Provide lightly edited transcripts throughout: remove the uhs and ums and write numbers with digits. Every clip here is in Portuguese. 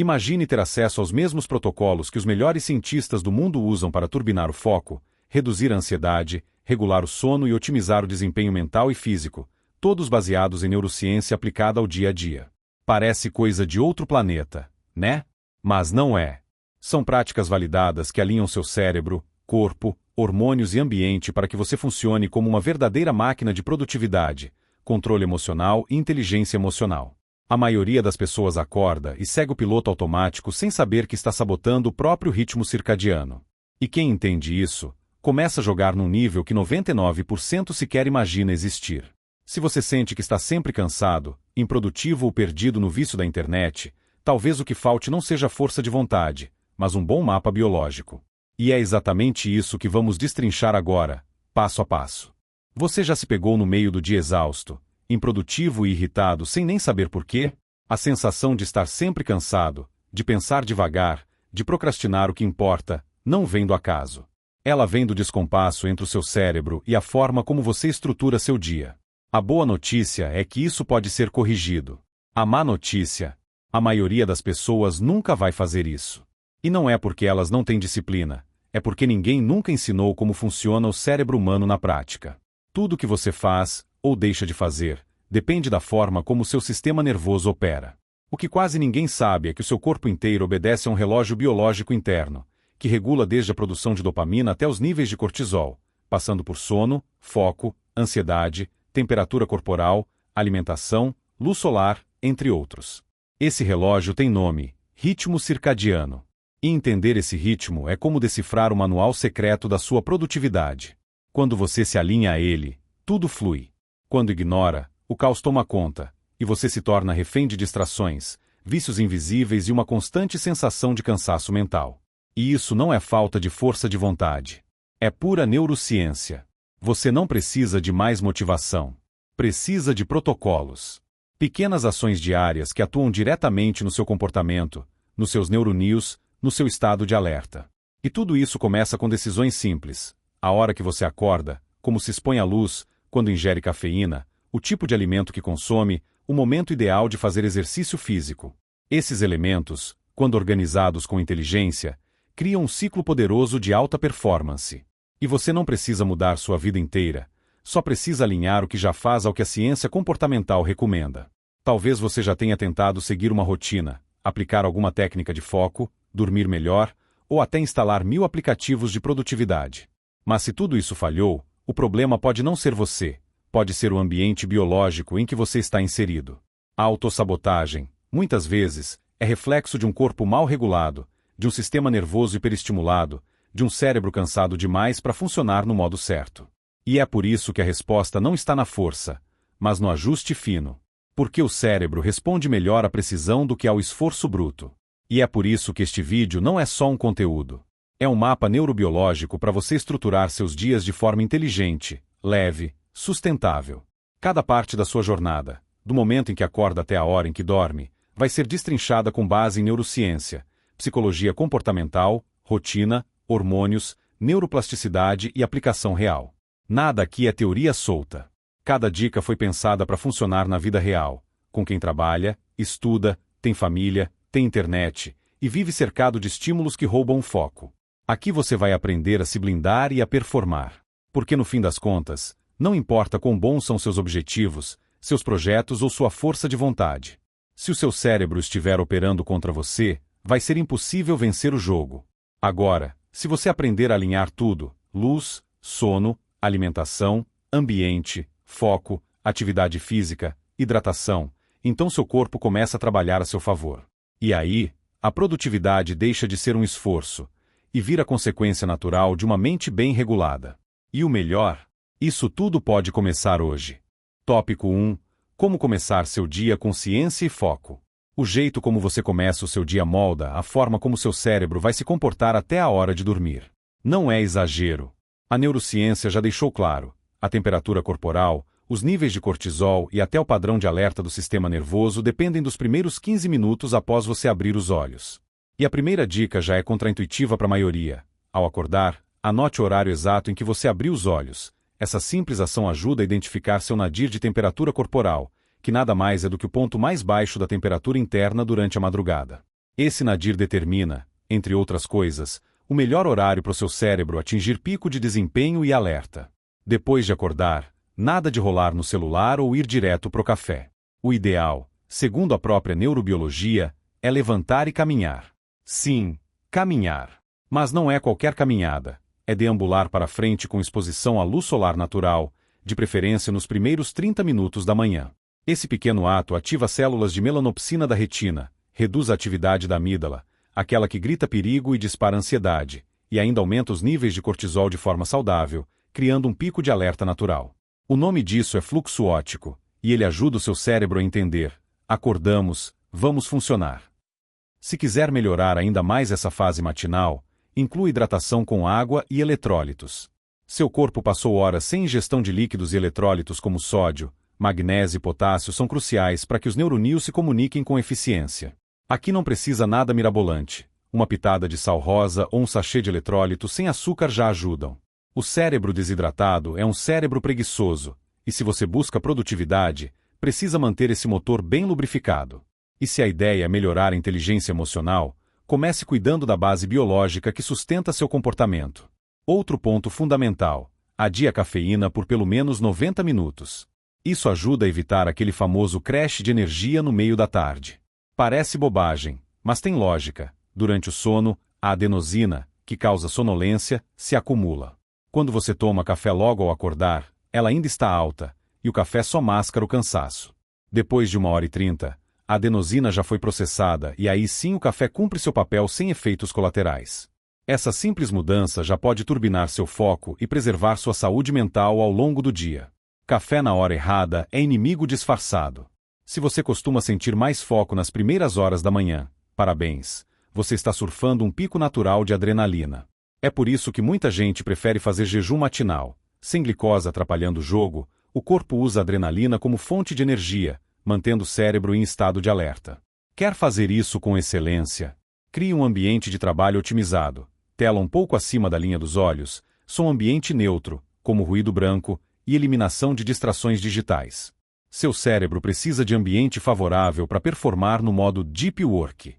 Imagine ter acesso aos mesmos protocolos que os melhores cientistas do mundo usam para turbinar o foco, reduzir a ansiedade, regular o sono e otimizar o desempenho mental e físico, todos baseados em neurociência aplicada ao dia a dia. Parece coisa de outro planeta, né? Mas não é. São práticas validadas que alinham seu cérebro, corpo, hormônios e ambiente para que você funcione como uma verdadeira máquina de produtividade, controle emocional e inteligência emocional. A maioria das pessoas acorda e segue o piloto automático sem saber que está sabotando o próprio ritmo circadiano. E quem entende isso, começa a jogar num nível que 99% sequer imagina existir. Se você sente que está sempre cansado, improdutivo ou perdido no vício da internet, talvez o que falte não seja força de vontade, mas um bom mapa biológico. E é exatamente isso que vamos destrinchar agora, passo a passo. Você já se pegou no meio do dia exausto, improdutivo e irritado sem nem saber por quê? A sensação de estar sempre cansado, de pensar devagar, de procrastinar o que importa, não vem do acaso. Ela vem do descompasso entre o seu cérebro e a forma como você estrutura seu dia. A boa notícia é que isso pode ser corrigido. A má notícia: a maioria das pessoas nunca vai fazer isso. E não é porque elas não têm disciplina, é porque ninguém nunca ensinou como funciona o cérebro humano na prática. Tudo que você faz, ou deixa de fazer, depende da forma como o seu sistema nervoso opera. O que quase ninguém sabe é que o seu corpo inteiro obedece a um relógio biológico interno, que regula desde a produção de dopamina até os níveis de cortisol, passando por sono, foco, ansiedade, temperatura corporal, alimentação, luz solar, entre outros. Esse relógio tem nome: ritmo circadiano. E entender esse ritmo é como decifrar o manual secreto da sua produtividade. Quando você se alinha a ele, tudo flui. Quando ignora, o caos toma conta, e você se torna refém de distrações, vícios invisíveis e uma constante sensação de cansaço mental. E isso não é falta de força de vontade. É pura neurociência. Você não precisa de mais motivação. Precisa de protocolos. Pequenas ações diárias que atuam diretamente no seu comportamento, nos seus neurônios, no seu estado de alerta. E tudo isso começa com decisões simples. A hora que você acorda, como se expõe à luz, quando ingere cafeína, o tipo de alimento que consome, o momento ideal de fazer exercício físico. Esses elementos, quando organizados com inteligência, criam um ciclo poderoso de alta performance. E você não precisa mudar sua vida inteira, só precisa alinhar o que já faz ao que a ciência comportamental recomenda. Talvez você já tenha tentado seguir uma rotina, aplicar alguma técnica de foco, dormir melhor, ou até instalar 1000 aplicativos de produtividade. Mas se tudo isso falhou, o problema pode não ser você, pode ser o ambiente biológico em que você está inserido. A autossabotagem, muitas vezes, é reflexo de um corpo mal regulado, de um sistema nervoso hiperestimulado, de um cérebro cansado demais para funcionar no modo certo. E é por isso que a resposta não está na força, mas no ajuste fino. Porque o cérebro responde melhor à precisão do que ao esforço bruto. E é por isso que este vídeo não é só um conteúdo. É um mapa neurobiológico para você estruturar seus dias de forma inteligente, leve, sustentável. Cada parte da sua jornada, do momento em que acorda até a hora em que dorme, vai ser destrinchada com base em neurociência, psicologia comportamental, rotina, hormônios, neuroplasticidade e aplicação real. Nada aqui é teoria solta. Cada dica foi pensada para funcionar na vida real, com quem trabalha, estuda, tem família, tem internet e vive cercado de estímulos que roubam o foco. Aqui você vai aprender a se blindar e a performar. Porque no fim das contas, não importa quão bons são seus objetivos, seus projetos ou sua força de vontade. Se o seu cérebro estiver operando contra você, vai ser impossível vencer o jogo. Agora, se você aprender a alinhar tudo, luz, sono, alimentação, ambiente, foco, atividade física, hidratação, então seu corpo começa a trabalhar a seu favor. E aí, a produtividade deixa de ser um esforço e vira consequência natural de uma mente bem regulada. E o melhor? Isso tudo pode começar hoje. Tópico 1. Como começar seu dia com ciência e foco. O jeito como você começa o seu dia molda a forma como seu cérebro vai se comportar até a hora de dormir. Não é exagero. A neurociência já deixou claro. A temperatura corporal, os níveis de cortisol e até o padrão de alerta do sistema nervoso dependem dos primeiros 15 minutos após você abrir os olhos. E a primeira dica já é contraintuitiva para a maioria. Ao acordar, anote o horário exato em que você abriu os olhos. Essa simples ação ajuda a identificar seu nadir de temperatura corporal, que nada mais é do que o ponto mais baixo da temperatura interna durante a madrugada. Esse nadir determina, entre outras coisas, o melhor horário para o seu cérebro atingir pico de desempenho e alerta. Depois de acordar, nada de rolar no celular ou ir direto pro café. O ideal, segundo a própria neurobiologia, é levantar e caminhar. Sim, caminhar. Mas não é qualquer caminhada. É deambular para frente com exposição à luz solar natural, de preferência nos primeiros 30 minutos da manhã. Esse pequeno ato ativa células de melanopsina da retina, reduz a atividade da amígdala, aquela que grita perigo e dispara ansiedade, e ainda aumenta os níveis de cortisol de forma saudável, criando um pico de alerta natural. O nome disso é fluxo óptico, e ele ajuda o seu cérebro a entender: acordamos, vamos funcionar. Se quiser melhorar ainda mais essa fase matinal, inclua hidratação com água e eletrólitos. Seu corpo passou horas sem ingestão de líquidos e eletrólitos como sódio, magnésio e potássio são cruciais para que os neuroníons se comuniquem com eficiência. Aqui não precisa nada mirabolante. Uma pitada de sal rosa ou um sachê de eletrólito sem açúcar já ajudam. O cérebro desidratado é um cérebro preguiçoso, e se você busca produtividade, precisa manter esse motor bem lubrificado. E se a ideia é melhorar a inteligência emocional, comece cuidando da base biológica que sustenta seu comportamento. Outro ponto fundamental: adie a cafeína por pelo menos 90 minutos. Isso ajuda a evitar aquele famoso crash de energia no meio da tarde. Parece bobagem, mas tem lógica. Durante o sono, a adenosina, que causa sonolência, se acumula. Quando você toma café logo ao acordar, ela ainda está alta, e o café só mascara o cansaço. Depois de 1h30, a adenosina já foi processada e aí sim o café cumpre seu papel sem efeitos colaterais. Essa simples mudança já pode turbinar seu foco e preservar sua saúde mental ao longo do dia. Café na hora errada é inimigo disfarçado. Se você costuma sentir mais foco nas primeiras horas da manhã, parabéns, você está surfando um pico natural de adrenalina. É por isso que muita gente prefere fazer jejum matinal. Sem glicose atrapalhando o jogo, o corpo usa a adrenalina como fonte de energia, mantendo o cérebro em estado de alerta. Quer fazer isso com excelência? Crie um ambiente de trabalho otimizado, tela um pouco acima da linha dos olhos, som ambiente neutro, como ruído branco, e eliminação de distrações digitais. Seu cérebro precisa de ambiente favorável para performar no modo Deep Work.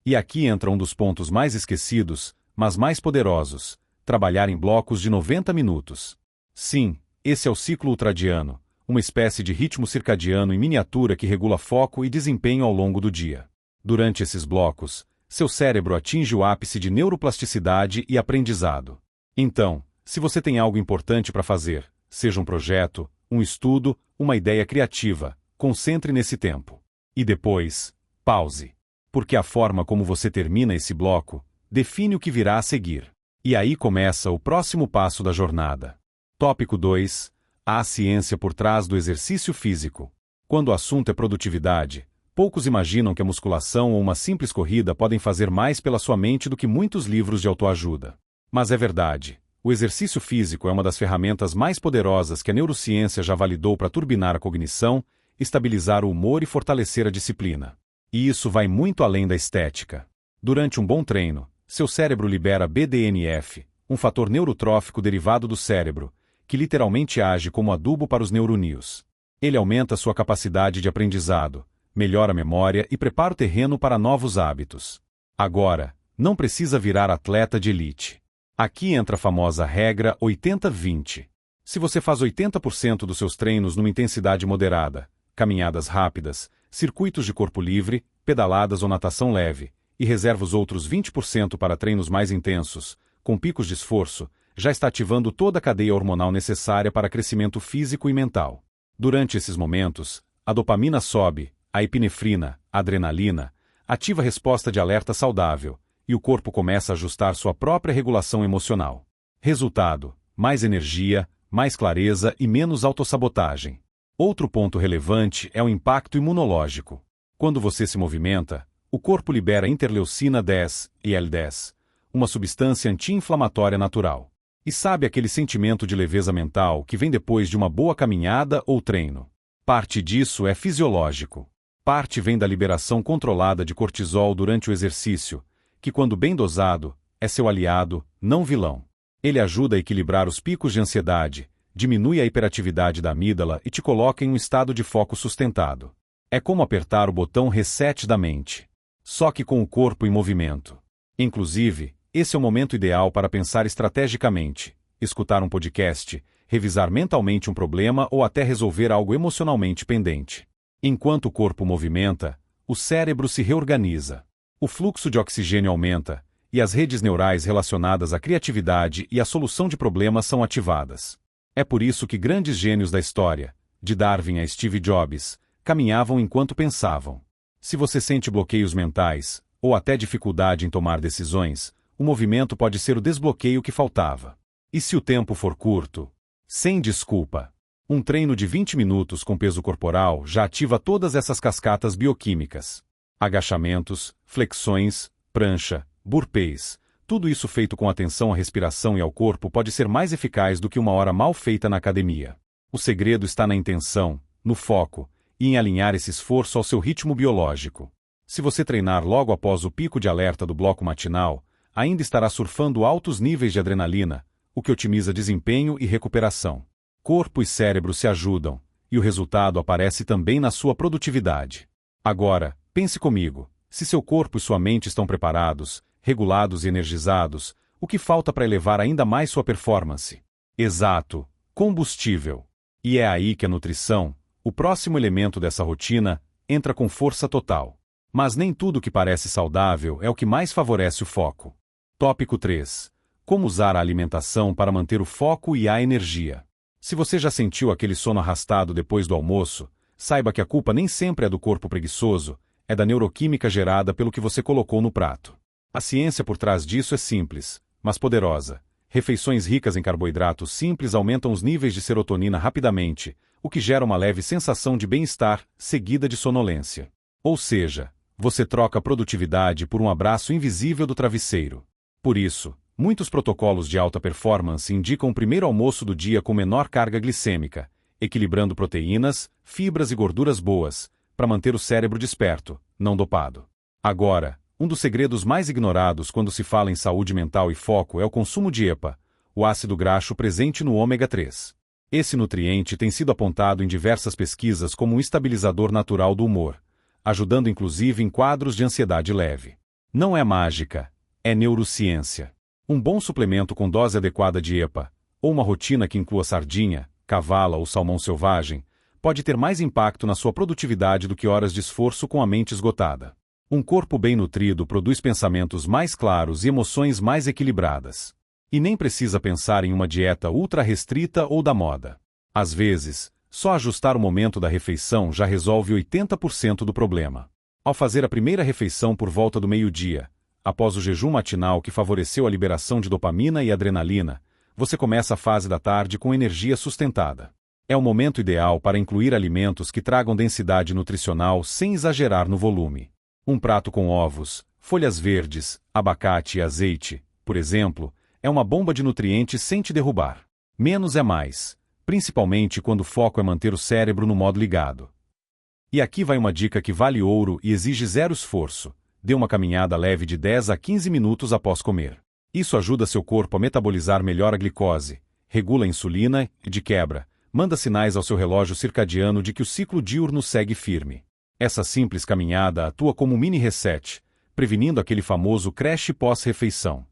E aqui entra um dos pontos mais esquecidos, mas mais poderosos: trabalhar em blocos de 90 minutos. Sim, esse é o ciclo ultradiano, uma espécie de ritmo circadiano em miniatura que regula foco e desempenho ao longo do dia. Durante esses blocos, seu cérebro atinge o ápice de neuroplasticidade e aprendizado. Então, se você tem algo importante para fazer, seja um projeto, um estudo, uma ideia criativa, concentre nesse tempo. E depois, pause. Porque a forma como você termina esse bloco define o que virá a seguir. E aí começa o próximo passo da jornada. Tópico 2. A ciência por trás do exercício físico. Quando o assunto é produtividade, poucos imaginam que a musculação ou uma simples corrida podem fazer mais pela sua mente do que muitos livros de autoajuda. Mas é verdade. O exercício físico é uma das ferramentas mais poderosas que a neurociência já validou para turbinar a cognição, estabilizar o humor e fortalecer a disciplina. E isso vai muito além da estética. Durante um bom treino, seu cérebro libera BDNF, um fator neurotrófico derivado do cérebro, que literalmente age como adubo para os neuroníons. Ele aumenta sua capacidade de aprendizado, melhora a memória e prepara o terreno para novos hábitos. Agora, não precisa virar atleta de elite. Aqui entra a famosa regra 80-20. Se você faz 80% dos seus treinos numa intensidade moderada, caminhadas rápidas, circuitos de corpo livre, pedaladas ou natação leve, e reserva os outros 20% para treinos mais intensos, com picos de esforço, já está ativando toda a cadeia hormonal necessária para crescimento físico e mental. Durante esses momentos, a dopamina sobe, a epinefrina, a adrenalina, ativa a resposta de alerta saudável, e o corpo começa a ajustar sua própria regulação emocional. Resultado: mais energia, mais clareza e menos autossabotagem. Outro ponto relevante é o impacto imunológico. Quando você se movimenta, o corpo libera interleucina 10, IL-10, uma substância anti-inflamatória natural. E sabe aquele sentimento de leveza mental que vem depois de uma boa caminhada ou treino? Parte disso é fisiológico. Parte vem da liberação controlada de cortisol durante o exercício, que quando bem dosado, é seu aliado, não vilão. Ele ajuda a equilibrar os picos de ansiedade, diminui a hiperatividade da amígdala e te coloca em um estado de foco sustentado. É como apertar o botão reset da mente. só que com o corpo em movimento. Inclusive, esse é o momento ideal para pensar estrategicamente, escutar um podcast, revisar mentalmente um problema ou até resolver algo emocionalmente pendente. Enquanto o corpo movimenta, o cérebro se reorganiza. O fluxo de oxigênio aumenta, e as redes neurais relacionadas à criatividade e à solução de problemas são ativadas. É por isso que grandes gênios da história, de Darwin a Steve Jobs, caminhavam enquanto pensavam. Se você sente bloqueios mentais, ou até dificuldade em tomar decisões, o movimento pode ser o desbloqueio que faltava. E se o tempo for curto? Sem desculpa. Um treino de 20 minutos com peso corporal já ativa todas essas cascatas bioquímicas. Agachamentos, flexões, prancha, burpees, tudo isso feito com atenção à respiração e ao corpo pode ser mais eficaz do que uma hora mal feita na academia. O segredo está na intenção, no foco, e em alinhar esse esforço ao seu ritmo biológico. Se você treinar logo após o pico de alerta do bloco matinal, ainda estará surfando altos níveis de adrenalina, o que otimiza desempenho e recuperação. Corpo e cérebro se ajudam, e o resultado aparece também na sua produtividade. Agora, pense comigo, se seu corpo e sua mente estão preparados, regulados e energizados, o que falta para elevar ainda mais sua performance? Exato, combustível. E é aí que a nutrição, o próximo elemento dessa rotina, entra com força total. Mas nem tudo que parece saudável é o que mais favorece o foco. Tópico 3. Como usar a alimentação para manter o foco e a energia. Se você já sentiu aquele sono arrastado depois do almoço, saiba que a culpa nem sempre é do corpo preguiçoso, é da neuroquímica gerada pelo que você colocou no prato. A ciência por trás disso é simples, mas poderosa. Refeições ricas em carboidratos simples aumentam os níveis de serotonina rapidamente, o que gera uma leve sensação de bem-estar, seguida de sonolência. Ou seja, você troca a produtividade por um abraço invisível do travesseiro. Por isso, muitos protocolos de alta performance indicam o primeiro almoço do dia com menor carga glicêmica, equilibrando proteínas, fibras e gorduras boas, para manter o cérebro desperto, não dopado. Agora, um dos segredos mais ignorados quando se fala em saúde mental e foco é o consumo de EPA, o ácido graxo presente no ômega 3. Esse nutriente tem sido apontado em diversas pesquisas como um estabilizador natural do humor, ajudando inclusive em quadros de ansiedade leve. Não é mágica, é neurociência. Um bom suplemento com dose adequada de EPA, ou uma rotina que inclua sardinha, cavala ou salmão selvagem, pode ter mais impacto na sua produtividade do que horas de esforço com a mente esgotada. Um corpo bem nutrido produz pensamentos mais claros e emoções mais equilibradas. E nem precisa pensar em uma dieta ultra restrita ou da moda. Às vezes, só ajustar o momento da refeição já resolve 80% do problema. Ao fazer a primeira refeição por volta do meio-dia, após o jejum matinal que favoreceu a liberação de dopamina e adrenalina, você começa a fase da tarde com energia sustentada. É o momento ideal para incluir alimentos que tragam densidade nutricional sem exagerar no volume. Um prato com ovos, folhas verdes, abacate e azeite, por exemplo, é uma bomba de nutrientes sem te derrubar. Menos é mais, principalmente quando o foco é manter o cérebro no modo ligado. E aqui vai uma dica que vale ouro e exige zero esforço. Dê uma caminhada leve de 10 a 15 minutos após comer. Isso ajuda seu corpo a metabolizar melhor a glicose, regula a insulina e, de quebra, manda sinais ao seu relógio circadiano de que o ciclo diurno segue firme. Essa simples caminhada atua como um mini reset, prevenindo aquele famoso crash pós-refeição.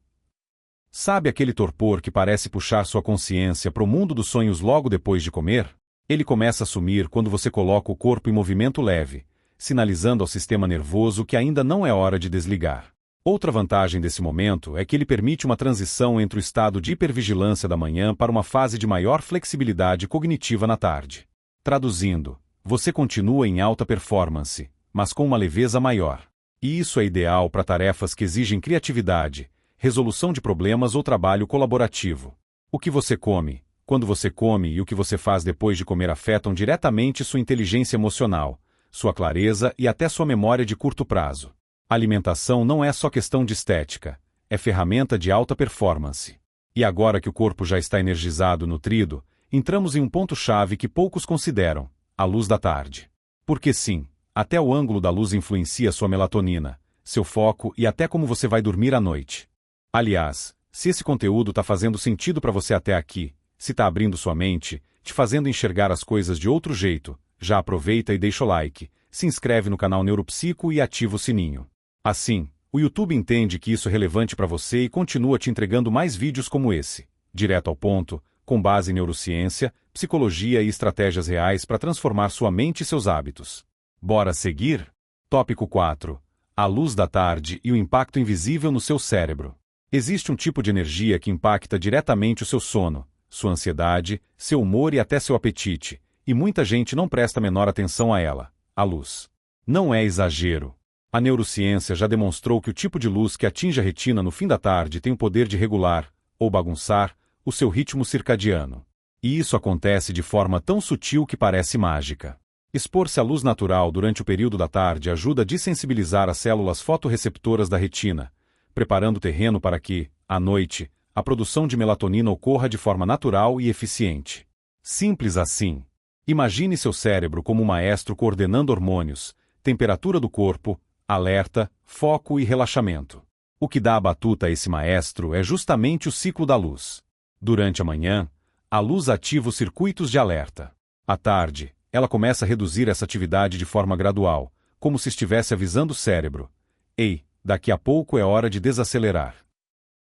Sabe aquele torpor que parece puxar sua consciência para o mundo dos sonhos logo depois de comer? Ele começa a sumir quando você coloca o corpo em movimento leve, sinalizando ao sistema nervoso que ainda não é hora de desligar. Outra vantagem desse momento é que ele permite uma transição entre o estado de hipervigilância da manhã para uma fase de maior flexibilidade cognitiva na tarde. Traduzindo, você continua em alta performance, mas com uma leveza maior. E isso é ideal para tarefas que exigem criatividade, resolução de problemas ou trabalho colaborativo. O que você come, quando você come e o que você faz depois de comer afetam diretamente sua inteligência emocional, sua clareza e até sua memória de curto prazo. A alimentação não é só questão de estética, é ferramenta de alta performance. E agora que o corpo já está energizado e nutrido, entramos em um ponto-chave que poucos consideram: a luz da tarde. Porque sim, até o ângulo da luz influencia sua melatonina, seu foco e até como você vai dormir à noite. Aliás, se esse conteúdo está fazendo sentido para você até aqui, se está abrindo sua mente, te fazendo enxergar as coisas de outro jeito, já aproveita e deixa o like, se inscreve no canal Neuropsico e ativa o sininho. Assim, o YouTube entende que isso é relevante para você e continua te entregando mais vídeos como esse, direto ao ponto, com base em neurociência, psicologia e estratégias reais para transformar sua mente e seus hábitos. Bora seguir? Tópico 4. A luz da tarde e o impacto invisível no seu cérebro. Existe um tipo de energia que impacta diretamente o seu sono, sua ansiedade, seu humor e até seu apetite, e muita gente não presta a menor atenção a ela: a luz. Não é exagero. A neurociência já demonstrou que o tipo de luz que atinge a retina no fim da tarde tem o poder de regular, ou bagunçar, o seu ritmo circadiano. E isso acontece de forma tão sutil que parece mágica. Expor-se à luz natural durante o período da tarde ajuda a dessensibilizar as células fotorreceptoras da retina, preparando o terreno para que, à noite, a produção de melatonina ocorra de forma natural e eficiente. Simples assim. Imagine seu cérebro como um maestro coordenando hormônios, temperatura do corpo, alerta, foco e relaxamento. O que dá a batuta a esse maestro é justamente o ciclo da luz. Durante a manhã, a luz ativa os circuitos de alerta. À tarde, ela começa a reduzir essa atividade de forma gradual, como se estivesse avisando o cérebro: ei, daqui a pouco é hora de desacelerar.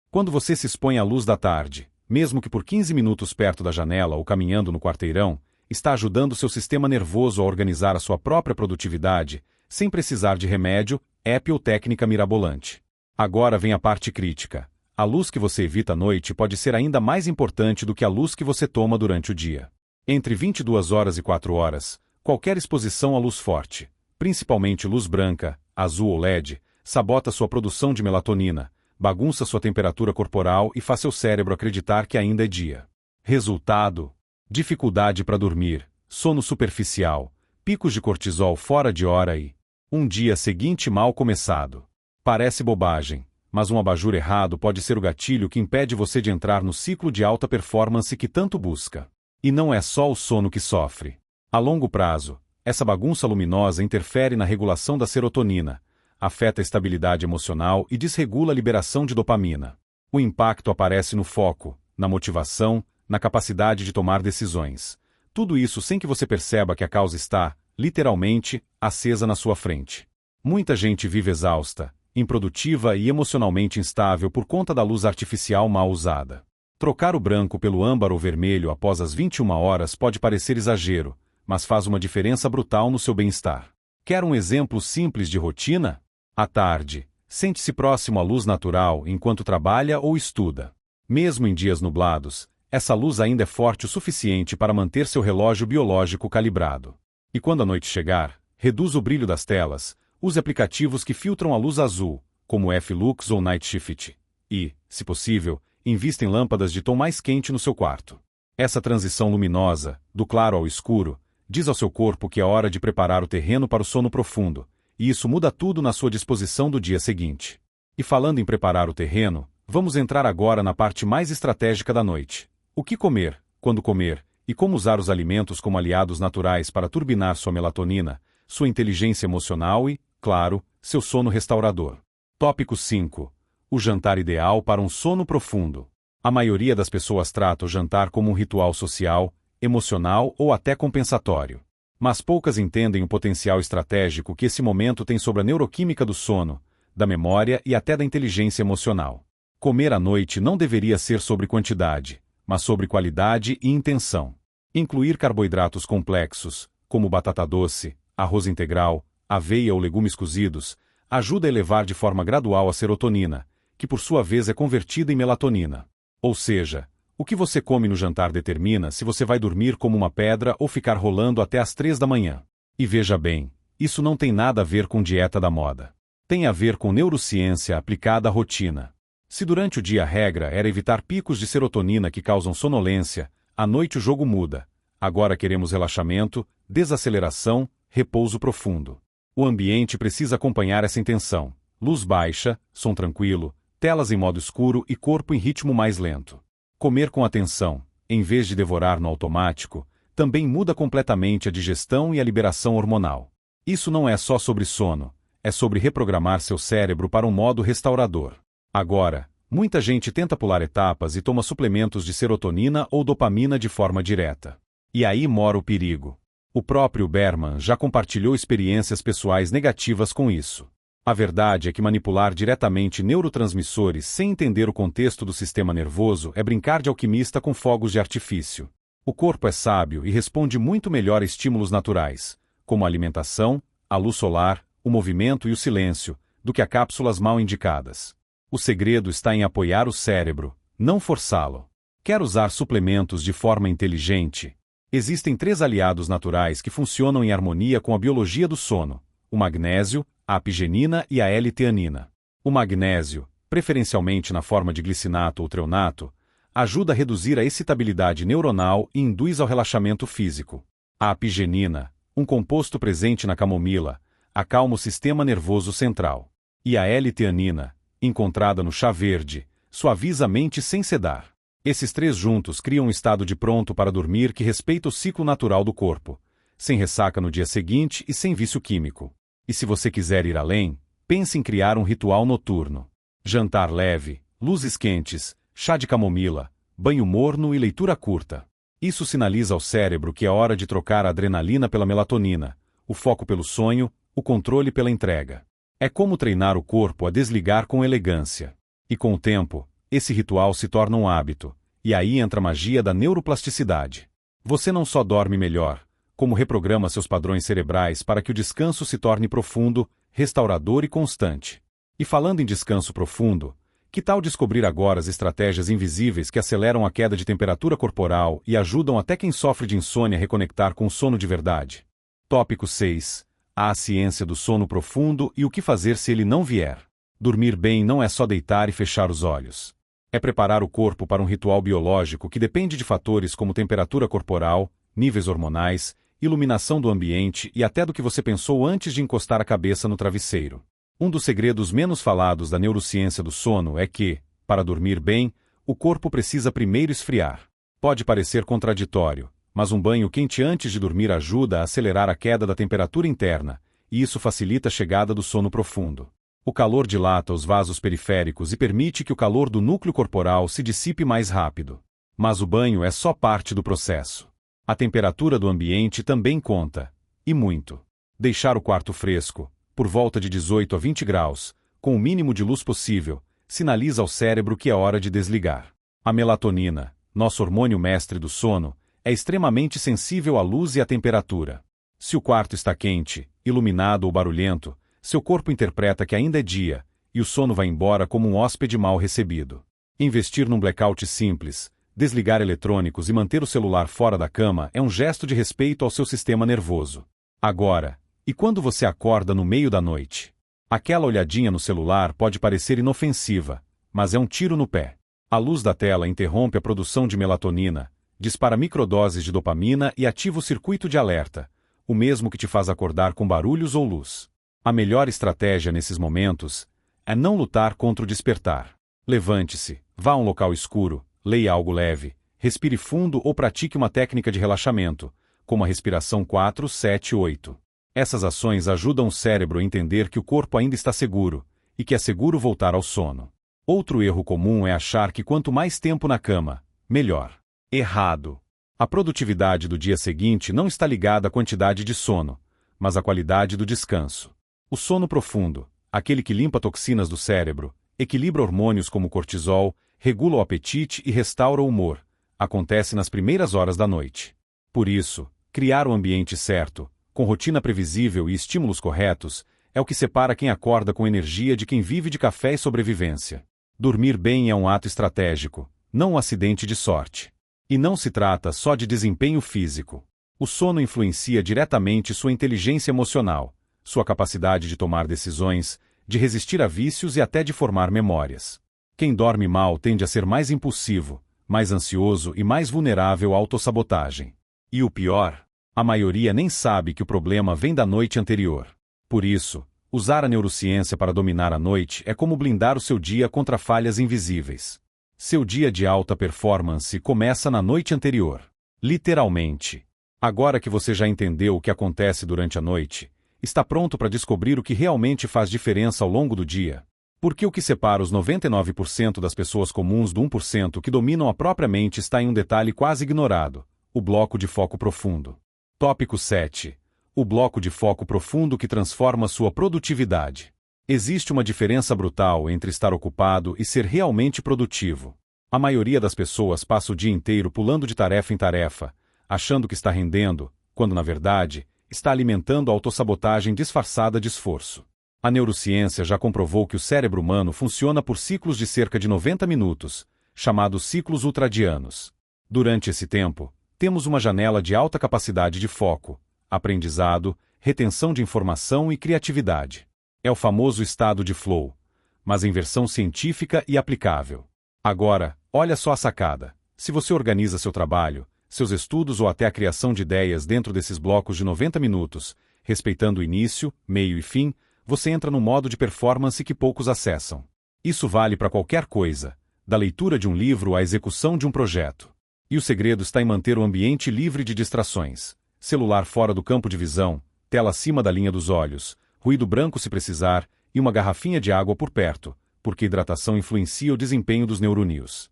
Quando você se expõe à luz da tarde, mesmo que por 15 minutos perto da janela ou caminhando no quarteirão, está ajudando seu sistema nervoso a organizar a sua própria produtividade, sem precisar de remédio, app ou técnica mirabolante. Agora vem a parte crítica. A luz que você evita à noite pode ser ainda mais importante do que a luz que você toma durante o dia. Entre 22 horas e 4 horas, qualquer exposição à luz forte, principalmente luz branca, azul ou LED, sabota sua produção de melatonina, bagunça sua temperatura corporal e faz seu cérebro acreditar que ainda é dia. Resultado: dificuldade para dormir, sono superficial, picos de cortisol fora de hora e um dia seguinte mal começado. Parece bobagem, mas um abajur errado pode ser o gatilho que impede você de entrar no ciclo de alta performance que tanto busca. E não é só o sono que sofre. A longo prazo, essa bagunça luminosa interfere na regulação da serotonina, afeta a estabilidade emocional e desregula a liberação de dopamina. O impacto aparece no foco, na motivação, na capacidade de tomar decisões. Tudo isso sem que você perceba que a causa está, literalmente, acesa na sua frente. Muita gente vive exausta, improdutiva e emocionalmente instável por conta da luz artificial mal usada. Trocar o branco pelo âmbar ou vermelho após as 21 horas pode parecer exagero, mas faz uma diferença brutal no seu bem-estar. Quer um exemplo simples de rotina? À tarde, sente-se próximo à luz natural enquanto trabalha ou estuda. Mesmo em dias nublados, essa luz ainda é forte o suficiente para manter seu relógio biológico calibrado. E quando a noite chegar, reduza o brilho das telas, use aplicativos que filtram a luz azul, como F-Lux ou Night Shift. E, se possível, invista em lâmpadas de tom mais quente no seu quarto. Essa transição luminosa, do claro ao escuro, diz ao seu corpo que é hora de preparar o terreno para o sono profundo, e isso muda tudo na sua disposição do dia seguinte. E falando em preparar o terreno, vamos entrar agora na parte mais estratégica da noite. O que comer, quando comer, e como usar os alimentos como aliados naturais para turbinar sua melatonina, sua inteligência emocional e, claro, seu sono restaurador. Tópico 5. O jantar ideal para um sono profundo. A maioria das pessoas trata o jantar como um ritual social, emocional ou até compensatório. Mas poucas entendem o potencial estratégico que esse momento tem sobre a neuroquímica do sono, da memória e até da inteligência emocional. Comer à noite não deveria ser sobre quantidade, mas sobre qualidade e intenção. Incluir carboidratos complexos, como batata doce, arroz integral, aveia ou legumes cozidos, ajuda a elevar de forma gradual a serotonina, que por sua vez é convertida em melatonina. Ou seja, o que você come no jantar determina se você vai dormir como uma pedra ou ficar rolando até às 3 da manhã. E veja bem, isso não tem nada a ver com dieta da moda. Tem a ver com neurociência aplicada à rotina. Se durante o dia a regra era evitar picos de serotonina que causam sonolência, à noite o jogo muda. Agora queremos relaxamento, desaceleração, repouso profundo. O ambiente precisa acompanhar essa intenção. Luz baixa, som tranquilo, telas em modo escuro e corpo em ritmo mais lento. Comer com atenção, em vez de devorar no automático, também muda completamente a digestão e a liberação hormonal. Isso não é só sobre sono, é sobre reprogramar seu cérebro para um modo restaurador. Agora, muita gente tenta pular etapas e toma suplementos de serotonina ou dopamina de forma direta. E aí mora o perigo. O próprio Berman já compartilhou experiências pessoais negativas com isso. A verdade é que manipular diretamente neurotransmissores sem entender o contexto do sistema nervoso é brincar de alquimista com fogos de artifício. O corpo é sábio e responde muito melhor a estímulos naturais, como a alimentação, a luz solar, o movimento e o silêncio, do que a cápsulas mal indicadas. O segredo está em apoiar o cérebro, não forçá-lo. Quer usar suplementos de forma inteligente? Existem 3 aliados naturais que funcionam em harmonia com a biologia do sono: o magnésio, a apigenina e a L-teanina. O magnésio, preferencialmente na forma de glicinato ou treonato, ajuda a reduzir a excitabilidade neuronal e induz ao relaxamento físico. A apigenina, um composto presente na camomila, acalma o sistema nervoso central. E a L-teanina, encontrada no chá verde, suaviza a mente sem sedar. Esses 3 juntos criam um estado de pronto para dormir que respeita o ciclo natural do corpo, sem ressaca no dia seguinte e sem vício químico. E se você quiser ir além, pense em criar um ritual noturno. Jantar leve, luzes quentes, chá de camomila, banho morno e leitura curta. Isso sinaliza ao cérebro que é hora de trocar a adrenalina pela melatonina, o foco pelo sonho, o controle pela entrega. É como treinar o corpo a desligar com elegância. E com o tempo, esse ritual se torna um hábito, e aí entra a magia da neuroplasticidade. Você não só dorme melhor, como reprograma seus padrões cerebrais para que o descanso se torne profundo, restaurador e constante. E falando em descanso profundo, que tal descobrir agora as estratégias invisíveis que aceleram a queda de temperatura corporal e ajudam até quem sofre de insônia a reconectar com o sono de verdade? Tópico 6. A ciência do sono profundo e o que fazer se ele não vier. Dormir bem não é só deitar e fechar os olhos. É preparar o corpo para um ritual biológico que depende de fatores como temperatura corporal, níveis hormonais, iluminação do ambiente e até do que você pensou antes de encostar a cabeça no travesseiro. Um dos segredos menos falados da neurociência do sono é que, para dormir bem, o corpo precisa primeiro esfriar. Pode parecer contraditório, mas um banho quente antes de dormir ajuda a acelerar a queda da temperatura interna, e isso facilita a chegada do sono profundo. O calor dilata os vasos periféricos e permite que o calor do núcleo corporal se dissipe mais rápido. Mas o banho é só parte do processo. A temperatura do ambiente também conta, e muito. Deixar o quarto fresco, por volta de 18 a 20 graus, com o mínimo de luz possível, sinaliza ao cérebro que é hora de desligar. A melatonina, nosso hormônio mestre do sono, é extremamente sensível à luz e à temperatura. Se o quarto está quente, iluminado ou barulhento, seu corpo interpreta que ainda é dia, e o sono vai embora como um hóspede mal recebido. Investir num blackout simples, desligar eletrônicos e manter o celular fora da cama é um gesto de respeito ao seu sistema nervoso. Agora, e quando você acorda no meio da noite? Aquela olhadinha no celular pode parecer inofensiva, mas é um tiro no pé. A luz da tela interrompe a produção de melatonina, dispara microdoses de dopamina e ativa o circuito de alerta, o mesmo que te faz acordar com barulhos ou luz. A melhor estratégia nesses momentos é não lutar contra o despertar. Levante-se, vá a um local escuro, leia algo leve, respire fundo ou pratique uma técnica de relaxamento, como a respiração 4-7-8. Essas ações ajudam o cérebro a entender que o corpo ainda está seguro, e que é seguro voltar ao sono. Outro erro comum é achar que quanto mais tempo na cama, melhor. Errado. A produtividade do dia seguinte não está ligada à quantidade de sono, mas à qualidade do descanso. O sono profundo, aquele que limpa toxinas do cérebro, equilibra hormônios como o cortisol, regula o apetite e restaura o humor, acontece nas primeiras horas da noite. Por isso, criar o ambiente certo, com rotina previsível e estímulos corretos, é o que separa quem acorda com energia de quem vive de café e sobrevivência. Dormir bem é um ato estratégico, não um acidente de sorte. E não se trata só de desempenho físico. O sono influencia diretamente sua inteligência emocional, sua capacidade de tomar decisões, de resistir a vícios e até de formar memórias. Quem dorme mal tende a ser mais impulsivo, mais ansioso e mais vulnerável à autossabotagem. E o pior? A maioria nem sabe que o problema vem da noite anterior. Por isso, usar a neurociência para dominar a noite é como blindar o seu dia contra falhas invisíveis. Seu dia de alta performance começa na noite anterior. Literalmente. Agora que você já entendeu o que acontece durante a noite, está pronto para descobrir o que realmente faz diferença ao longo do dia? Porque o que separa os 99% das pessoas comuns do 1% que dominam a própria mente está em um detalhe quase ignorado: o bloco de foco profundo. Tópico 7. O bloco de foco profundo que transforma sua produtividade. Existe uma diferença brutal entre estar ocupado e ser realmente produtivo. A maioria das pessoas passa o dia inteiro pulando de tarefa em tarefa, achando que está rendendo, quando na verdade, está alimentando a autossabotagem disfarçada de esforço. A neurociência já comprovou que o cérebro humano funciona por ciclos de cerca de 90 minutos, chamados ciclos ultradianos. Durante esse tempo, temos uma janela de alta capacidade de foco, aprendizado, retenção de informação e criatividade. É o famoso estado de flow, mas em versão científica e aplicável. Agora, olha só a sacada. Se você organiza seu trabalho, seus estudos ou até a criação de ideias dentro desses blocos de 90 minutos, respeitando o início, meio e fim, você entra no modo de performance que poucos acessam. Isso vale para qualquer coisa, da leitura de um livro à execução de um projeto. E o segredo está em manter o ambiente livre de distrações. Celular fora do campo de visão, tela acima da linha dos olhos, ruído branco se precisar, e uma garrafinha de água por perto, porque hidratação influencia o desempenho dos neurônios.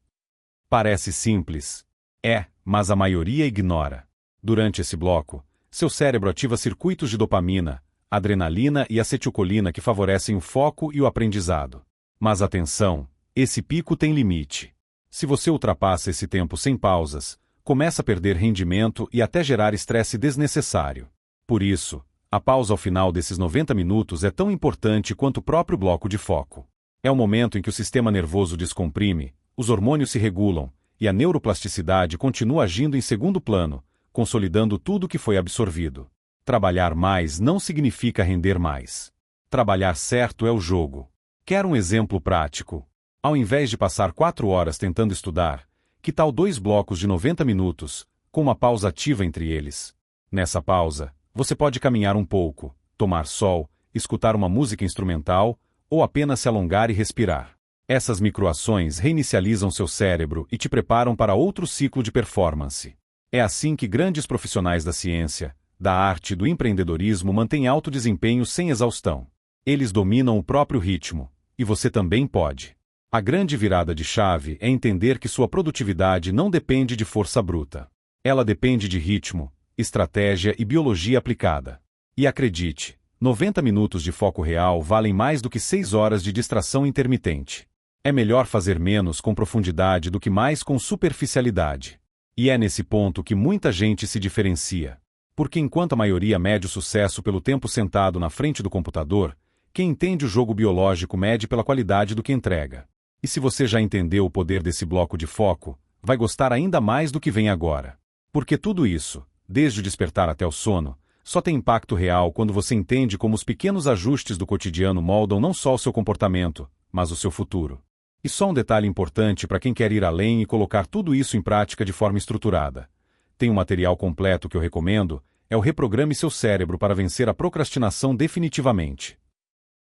Parece simples. É, mas a maioria ignora. Durante esse bloco, seu cérebro ativa circuitos de dopamina, adrenalina e acetilcolina que favorecem o foco e o aprendizado. Mas atenção, esse pico tem limite. Se você ultrapassa esse tempo sem pausas, começa a perder rendimento e até gerar estresse desnecessário. Por isso, a pausa ao final desses 90 minutos é tão importante quanto o próprio bloco de foco. É o momento em que o sistema nervoso descomprime, os hormônios se regulam, e a neuroplasticidade continua agindo em segundo plano, consolidando tudo que foi absorvido. Trabalhar mais não significa render mais. Trabalhar certo é o jogo. Quer um exemplo prático? Ao invés de passar 4 horas tentando estudar, que tal 2 blocos de 90 minutos, com uma pausa ativa entre eles? Nessa pausa, você pode caminhar um pouco, tomar sol, escutar uma música instrumental, ou apenas se alongar e respirar. Essas microações reinicializam seu cérebro e te preparam para outro ciclo de performance. É assim que grandes profissionais da ciência, da arte e do empreendedorismo mantêm alto desempenho sem exaustão. Eles dominam o próprio ritmo, e você também pode. A grande virada de chave é entender que sua produtividade não depende de força bruta. Ela depende de ritmo, estratégia e biologia aplicada. E acredite, 90 minutos de foco real valem mais do que 6 horas de distração intermitente. É melhor fazer menos com profundidade do que mais com superficialidade. E é nesse ponto que muita gente se diferencia. Porque enquanto a maioria mede o sucesso pelo tempo sentado na frente do computador, quem entende o jogo biológico mede pela qualidade do que entrega. E se você já entendeu o poder desse bloco de foco, vai gostar ainda mais do que vem agora. Porque tudo isso, desde o despertar até o sono, só tem impacto real quando você entende como os pequenos ajustes do cotidiano moldam não só o seu comportamento, mas o seu futuro. E só um detalhe importante para quem quer ir além e colocar tudo isso em prática de forma estruturada. Tem um material completo que eu recomendo, é o Reprograme Seu Cérebro para Vencer a Procrastinação Definitivamente.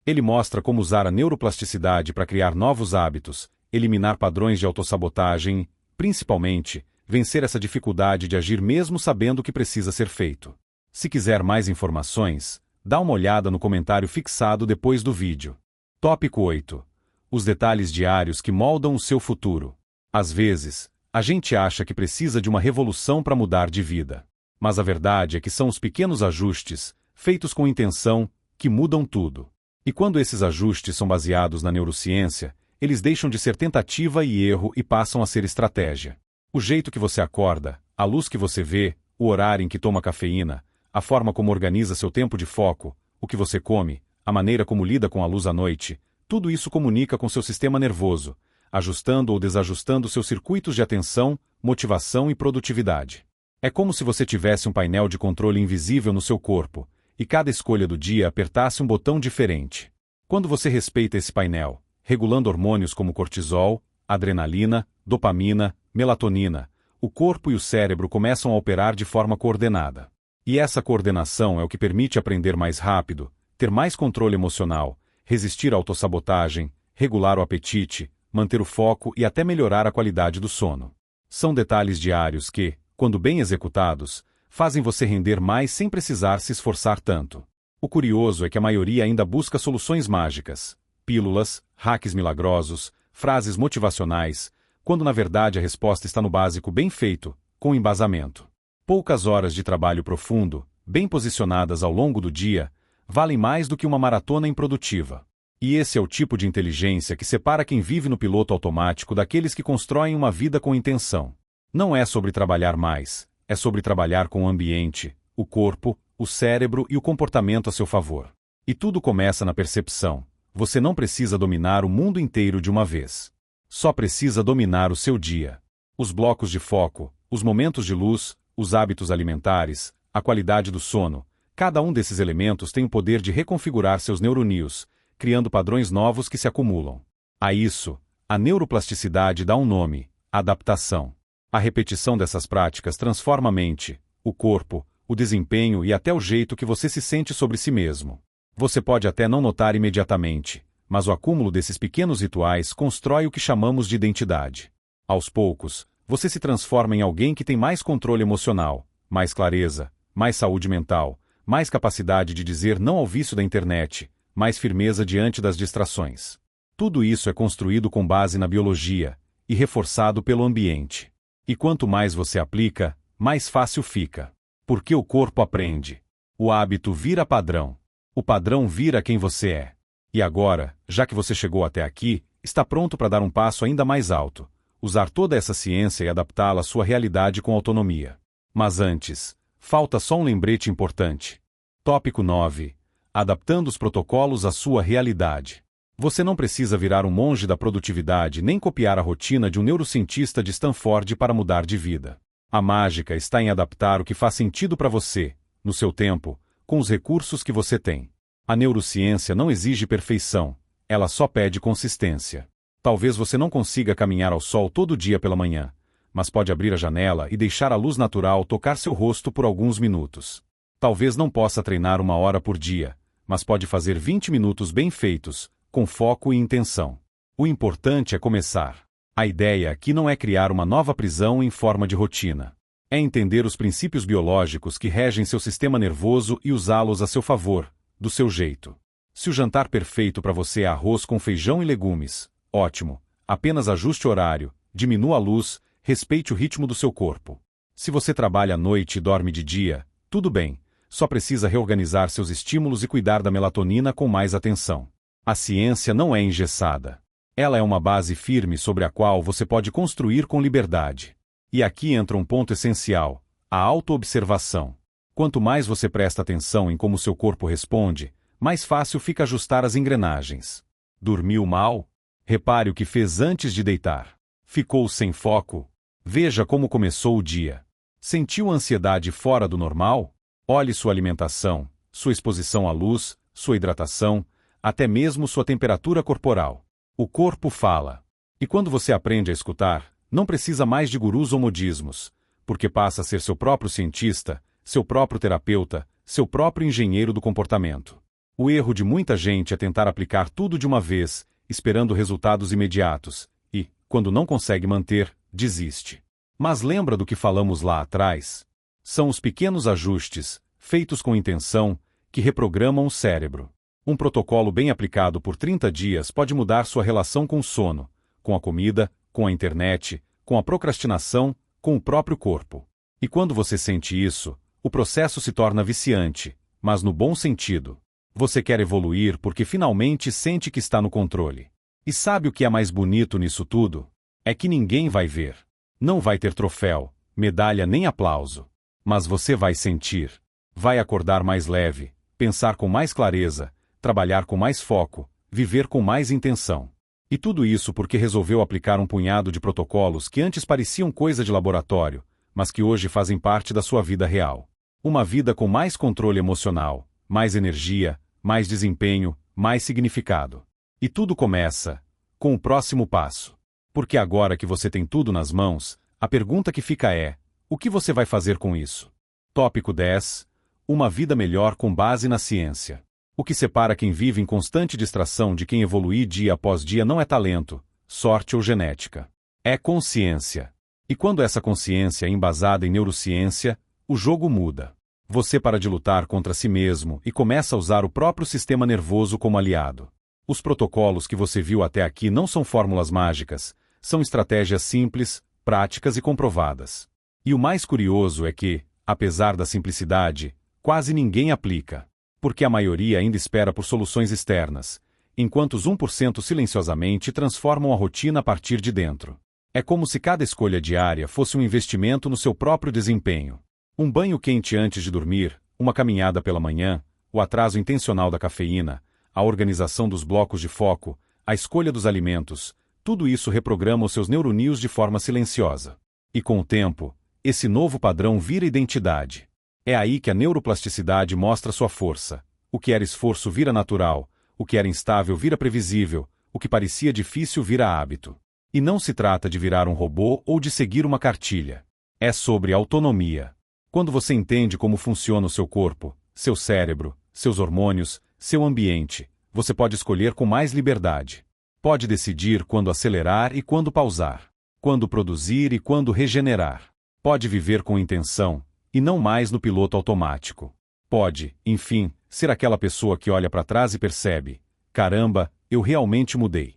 Ele mostra como usar a neuroplasticidade para criar novos hábitos, eliminar padrões de autossabotagem e, principalmente, vencer essa dificuldade de agir mesmo sabendo o que precisa ser feito. Se quiser mais informações, dá uma olhada no comentário fixado depois do vídeo. Tópico 8. Os detalhes diários que moldam o seu futuro. Às vezes, a gente acha que precisa de uma revolução para mudar de vida. Mas a verdade é que são os pequenos ajustes, feitos com intenção, que mudam tudo. E quando esses ajustes são baseados na neurociência, eles deixam de ser tentativa e erro e passam a ser estratégia. O jeito que você acorda, a luz que você vê, o horário em que toma cafeína, a forma como organiza seu tempo de foco, o que você come, a maneira como lida com a luz à noite, tudo isso comunica com seu sistema nervoso, ajustando ou desajustando seus circuitos de atenção, motivação e produtividade. É como se você tivesse um painel de controle invisível no seu corpo, e cada escolha do dia apertasse um botão diferente. Quando você respeita esse painel, regulando hormônios como cortisol, adrenalina, dopamina, melatonina, o corpo e o cérebro começam a operar de forma coordenada. E essa coordenação é o que permite aprender mais rápido, ter mais controle emocional, resistir à autossabotagem, regular o apetite, manter o foco e até melhorar a qualidade do sono. São detalhes diários que, quando bem executados, fazem você render mais sem precisar se esforçar tanto. O curioso é que a maioria ainda busca soluções mágicas, pílulas, hacks milagrosos, frases motivacionais, quando na verdade a resposta está no básico bem feito, com embasamento. Poucas horas de trabalho profundo, bem posicionadas ao longo do dia, valem mais do que uma maratona improdutiva. E esse é o tipo de inteligência que separa quem vive no piloto automático daqueles que constroem uma vida com intenção. Não é sobre trabalhar mais, é sobre trabalhar com o ambiente, o corpo, o cérebro e o comportamento a seu favor. E tudo começa na percepção. Você não precisa dominar o mundo inteiro de uma vez. Só precisa dominar o seu dia. Os blocos de foco, os momentos de luz, os hábitos alimentares, a qualidade do sono, cada um desses elementos tem o poder de reconfigurar seus neurônios, criando padrões novos que se acumulam. A isso, a neuroplasticidade dá um nome: adaptação. A repetição dessas práticas transforma a mente, o corpo, o desempenho e até o jeito que você se sente sobre si mesmo. Você pode até não notar imediatamente, mas o acúmulo desses pequenos rituais constrói o que chamamos de identidade. Aos poucos, você se transforma em alguém que tem mais controle emocional, mais clareza, mais saúde mental, mais capacidade de dizer não ao vício da internet, mais firmeza diante das distrações. Tudo isso é construído com base na biologia e reforçado pelo ambiente. E quanto mais você aplica, mais fácil fica. Porque o corpo aprende. O hábito vira padrão. O padrão vira quem você é. E agora, já que você chegou até aqui, está pronto para dar um passo ainda mais alto. Usar toda essa ciência e adaptá-la à sua realidade com autonomia. Mas antes, falta só um lembrete importante. Tópico 9. Adaptando os protocolos à sua realidade. Você não precisa virar um monge da produtividade nem copiar a rotina de um neurocientista de Stanford para mudar de vida. A mágica está em adaptar o que faz sentido para você, no seu tempo, com os recursos que você tem. A neurociência não exige perfeição, ela só pede consistência. Talvez você não consiga caminhar ao sol todo dia pela manhã, mas pode abrir a janela e deixar a luz natural tocar seu rosto por alguns minutos. Talvez não possa treinar 1 hora por dia, mas pode fazer 20 minutos bem feitos, com foco e intenção. O importante é começar. A ideia aqui não é criar uma nova prisão em forma de rotina. É entender os princípios biológicos que regem seu sistema nervoso e usá-los a seu favor, do seu jeito. Se o jantar perfeito para você é arroz com feijão e legumes, ótimo. Apenas ajuste o horário, diminua a luz, respeite o ritmo do seu corpo. Se você trabalha à noite e dorme de dia, tudo bem. Só precisa reorganizar seus estímulos e cuidar da melatonina com mais atenção. A ciência não é engessada. Ela é uma base firme sobre a qual você pode construir com liberdade. E aqui entra um ponto essencial: a autoobservação. Quanto mais você presta atenção em como seu corpo responde, mais fácil fica ajustar as engrenagens. Dormiu mal? Repare o que fez antes de deitar. Ficou sem foco? Veja como começou o dia. Sentiu ansiedade fora do normal? Olhe sua alimentação, sua exposição à luz, sua hidratação, até mesmo sua temperatura corporal. O corpo fala. E quando você aprende a escutar, não precisa mais de gurus ou modismos, porque passa a ser seu próprio cientista, seu próprio terapeuta, seu próprio engenheiro do comportamento. O erro de muita gente é tentar aplicar tudo de uma vez, esperando resultados imediatos, e, quando não consegue manter, desiste. Mas lembra do que falamos lá atrás? São os pequenos ajustes, feitos com intenção, que reprogramam o cérebro. Um protocolo bem aplicado por 30 dias pode mudar sua relação com o sono, com a comida, com a internet, com a procrastinação, com o próprio corpo. E quando você sente isso, o processo se torna viciante, mas no bom sentido. Você quer evoluir porque finalmente sente que está no controle. E sabe o que é mais bonito nisso tudo? É que ninguém vai ver. Não vai ter troféu, medalha nem aplauso. Mas você vai sentir. Vai acordar mais leve, pensar com mais clareza, trabalhar com mais foco, viver com mais intenção. E tudo isso porque resolveu aplicar um punhado de protocolos que antes pareciam coisa de laboratório, mas que hoje fazem parte da sua vida real. Uma vida com mais controle emocional, mais energia, mais desempenho, mais significado. E tudo começa com o próximo passo. Porque agora que você tem tudo nas mãos, a pergunta que fica é: o que você vai fazer com isso? Tópico 10. Uma vida melhor com base na ciência. O que separa quem vive em constante distração de quem evolui dia após dia não é talento, sorte ou genética. É consciência. E quando essa consciência é embasada em neurociência, o jogo muda. Você para de lutar contra si mesmo e começa a usar o próprio sistema nervoso como aliado. Os protocolos que você viu até aqui não são fórmulas mágicas, são estratégias simples, práticas e comprovadas. E o mais curioso é que, apesar da simplicidade, quase ninguém aplica. Porque a maioria ainda espera por soluções externas, enquanto os 1% silenciosamente transformam a rotina a partir de dentro. É como se cada escolha diária fosse um investimento no seu próprio desempenho. Um banho quente antes de dormir, uma caminhada pela manhã, o atraso intencional da cafeína, a organização dos blocos de foco, a escolha dos alimentos, tudo isso reprograma os seus neurônios de forma silenciosa. E com o tempo, esse novo padrão vira identidade. É aí que a neuroplasticidade mostra sua força. O que era esforço vira natural, o que era instável vira previsível, o que parecia difícil vira hábito. E não se trata de virar um robô ou de seguir uma cartilha. É sobre autonomia. Quando você entende como funciona o seu corpo, seu cérebro, seus hormônios, seu ambiente, você pode escolher com mais liberdade. Pode decidir quando acelerar e quando pausar. Quando produzir e quando regenerar. Pode viver com intenção, e não mais no piloto automático. Pode, enfim, ser aquela pessoa que olha para trás e percebe: caramba, eu realmente mudei.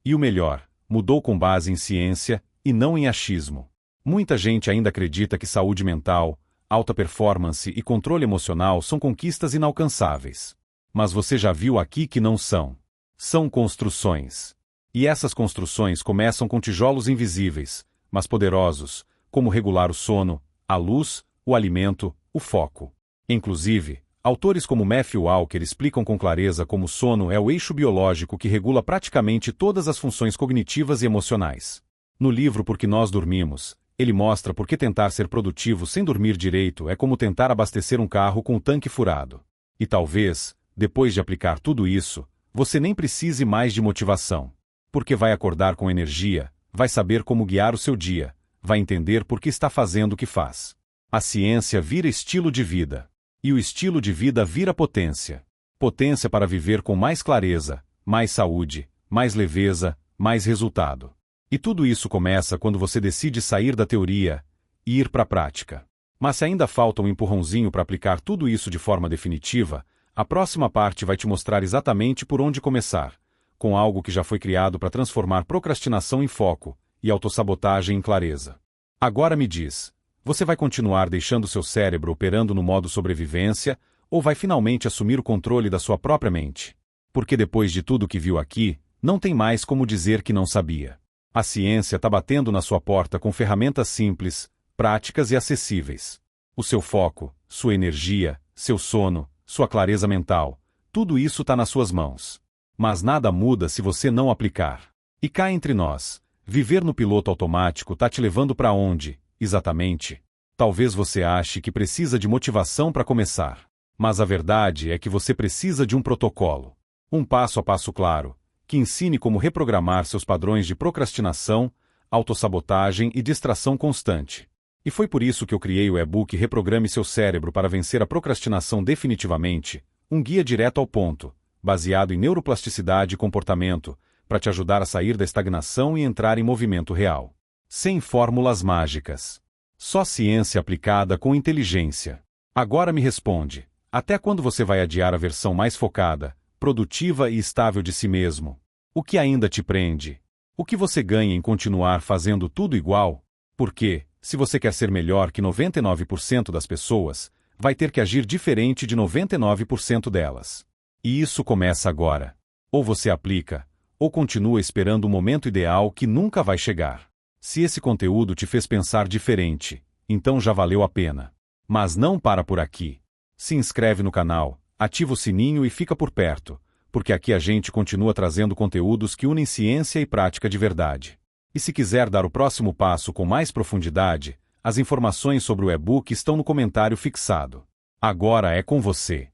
E o melhor, mudou com base em ciência, e não em achismo. Muita gente ainda acredita que saúde mental, alta performance e controle emocional são conquistas inalcançáveis. Mas você já viu aqui que não são. São construções. E essas construções começam com tijolos invisíveis, mas poderosos, como regular o sono, a luz, o alimento, o foco. Inclusive, autores como Matthew Walker explicam com clareza como o sono é o eixo biológico que regula praticamente todas as funções cognitivas e emocionais. No livro Por que Nós Dormimos, ele mostra por que tentar ser produtivo sem dormir direito é como tentar abastecer um carro com o tanque furado. E talvez, depois de aplicar tudo isso, você nem precise mais de motivação. Porque vai acordar com energia, vai saber como guiar o seu dia, vai entender por que está fazendo o que faz. A ciência vira estilo de vida. E o estilo de vida vira potência. Potência para viver com mais clareza, mais saúde, mais leveza, mais resultado. E tudo isso começa quando você decide sair da teoria e ir para a prática. Mas se ainda falta um empurrãozinho para aplicar tudo isso de forma definitiva, a próxima parte vai te mostrar exatamente por onde começar, com algo que já foi criado para transformar procrastinação em foco e autossabotagem em clareza. Agora me diz, você vai continuar deixando seu cérebro operando no modo sobrevivência ou vai finalmente assumir o controle da sua própria mente? Porque depois de tudo que viu aqui, não tem mais como dizer que não sabia. A ciência está batendo na sua porta com ferramentas simples, práticas e acessíveis. O seu foco, sua energia, seu sono, sua clareza mental, tudo isso está nas suas mãos. Mas nada muda se você não aplicar. E cá entre nós, viver no piloto automático está te levando para onde, exatamente? Talvez você ache que precisa de motivação para começar. Mas a verdade é que você precisa de um protocolo. Um passo a passo claro, que ensine como reprogramar seus padrões de procrastinação, autossabotagem e distração constante. E foi por isso que eu criei o e-book Reprograme Seu Cérebro para Vencer a Procrastinação Definitivamente, um guia direto ao ponto, baseado em neuroplasticidade e comportamento, para te ajudar a sair da estagnação e entrar em movimento real. Sem fórmulas mágicas. Só ciência aplicada com inteligência. Agora me responde, até quando você vai adiar a versão mais focada, produtiva e estável de si mesmo? O que ainda te prende? O que você ganha em continuar fazendo tudo igual? Porque, se você quer ser melhor que 99% das pessoas, vai ter que agir diferente de 99% delas. E isso começa agora. Ou você aplica, ou continua esperando o momento ideal que nunca vai chegar. Se esse conteúdo te fez pensar diferente, então já valeu a pena. Mas não para por aqui. Se inscreve no canal, ativa o sininho e fica por perto, porque aqui a gente continua trazendo conteúdos que unem ciência e prática de verdade. E se quiser dar o próximo passo com mais profundidade, as informações sobre o e-book estão no comentário fixado. Agora é com você.